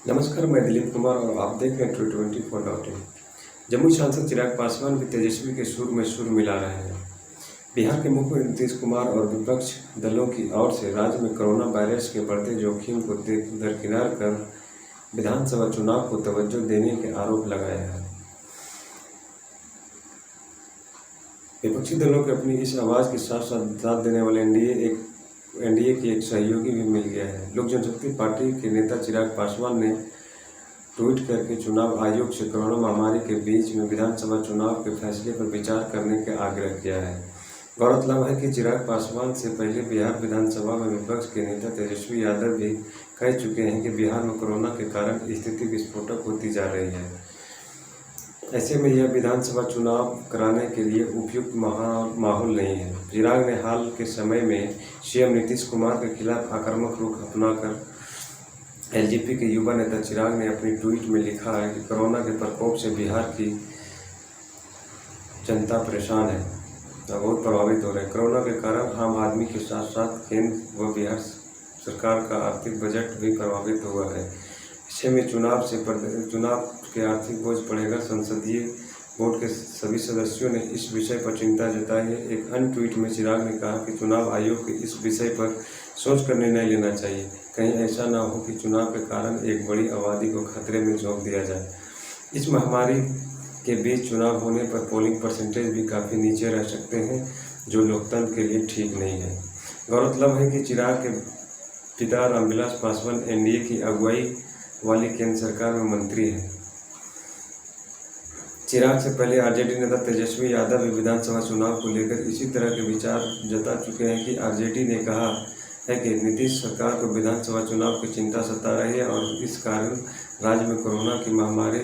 नमस्कार, मैं दिलीप कुमार और आप देख रहे हैं True24.in। जमुई सांसद चिराग पासवान भी तेजस्वी के सुर में सुर मिला रहे हैं। बिहार के मुख्यमंत्री नीतीश कुमार और विपक्ष दलों की ओर से राज्य में कोरोना वायरस के बढ़ते जोखिम को दरकिनार कर विधानसभा चुनाव को तवज्जो देने के आरोप लगाया है। विपक्षी दलों के अपनी इस आवाज़ के साथ साथ देने वाले एनडीए की एक सहयोगी भी मिल गया है। लोक जनशक्ति पार्टी के नेता चिराग पासवान ने ट्वीट करके चुनाव आयोग से कोरोना महामारी के बीच में विधानसभा चुनाव के फैसले पर विचार करने का आग्रह किया है। गौरतलब है कि चिराग पासवान से पहले बिहार विधानसभा में विपक्ष के नेता तेजस्वी यादव भी कह चुके हैं कि बिहार में कोरोना के कारण स्थिति विस्फोटक होती जा रही है। ऐसे में यह विधानसभा चुनाव कराने के लिए उपयुक्त माहौल नहीं है। चिराग ने हाल के समय में सीएम नीतीश कुमार के खिलाफ आक्रामक रुख अपनाकर एलजेपी के युवा नेता चिराग ने अपनी ट्वीट में लिखा है कि कोरोना के प्रकोप से बिहार की जनता परेशान है और बहुत प्रभावित हो रहे हैं। कोरोना के कारण आम आदमी के साथ साथ केंद्र व बिहार सरकार का आर्थिक बजट भी प्रभावित हुआ है। ऐसे में चुनाव के आर्थिक बोझ पड़ेगा। संसदीय बोर्ड के सभी सदस्यों ने इस विषय पर चिंता जताई है। एक अन्य ट्वीट में चिराग ने कहा कि चुनाव आयोग को इस विषय पर सोचकर निर्णय लेना चाहिए। कहीं ऐसा न हो कि चुनाव के कारण एक बड़ी आबादी को खतरे में झोंक दिया जाए। इस महामारी के बीच चुनाव होने पर पोलिंग परसेंटेज भी काफ़ी नीचे रह सकते हैं, जो लोकतंत्र के लिए ठीक नहीं है। गौरतलब है कि चिराग के पिता रामविलास पासवान एनडीए की अगुवाई वाली केंद्र सरकार में मंत्री हैं। चिराग से पहले आरजेडी नेता तेजस्वी यादव भी विधानसभा चुनाव को लेकर इसी तरह के विचार जता चुके हैं कि आरजेडी ने कहा है कि नीतीश सरकार को विधानसभा चुनाव की चिंता सता रही है और इस कारण राज्य में कोरोना की महामारी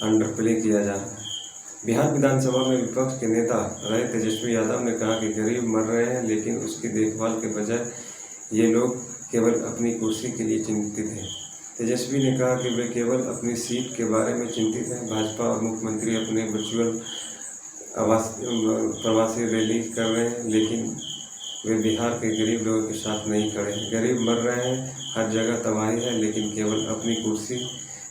अंडरप्ले किया जा रहा है। बिहार विधानसभा में विपक्ष के नेता रहे तेजस्वी यादव ने कहा कि गरीब मर रहे हैं, लेकिन उसकी देखभाल के बजाय ये लोग केवल अपनी कुर्सी के लिए चिंतित हैं। तेजस्वी ने कहा कि वे केवल अपनी सीट के बारे में चिंतित हैं। भाजपा और मुख्यमंत्री अपने वर्चुअल प्रवासी रैली कर रहे हैं, लेकिन वे बिहार के गरीब लोगों के साथ नहीं खड़े हैं। गरीब मर रहे हैं, हर जगह तबाही है, लेकिन केवल अपनी कुर्सी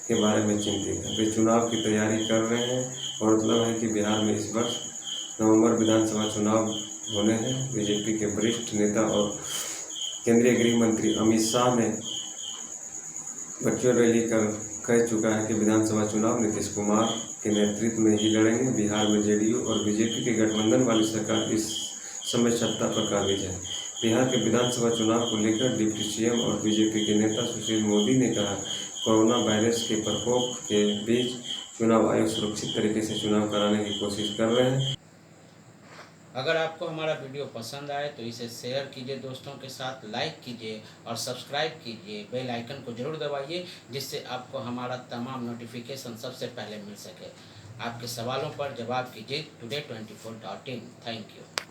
के बारे में चिंतित हैं। वे चुनाव की तैयारी कर रहे हैं। और मतलब है कि बिहार में इस वर्ष नवंबर विधानसभा चुनाव होने हैं। बीजेपी के वरिष्ठ नेता और केंद्रीय गृह मंत्री अमित शाह ने वर्चुअल रैली कर कह चुका है कि विधानसभा चुनाव नीतीश कुमार के नेतृत्व में ही लड़ेंगे। बिहार में जेडीयू और बीजेपी के गठबंधन वाली सरकार इस समय सत्ता पर काबिज है। बिहार के विधानसभा चुनाव को लेकर डिप्टी सीएम और बीजेपी के नेता सुशील मोदी ने कहा, कोरोना वायरस के प्रकोप के बीच चुनाव आयोग सुरक्षित तरीके से चुनाव कराने की कोशिश कर रहे हैं। अगर आपको हमारा वीडियो पसंद आए तो इसे शेयर कीजिए, दोस्तों के साथ लाइक कीजिए और सब्सक्राइब कीजिए। बेल आइकन को जरूर दबाइए, जिससे आपको हमारा तमाम नोटिफिकेशन सबसे पहले मिल सके। आपके सवालों पर जवाब कीजिए Today24.in। Thank you.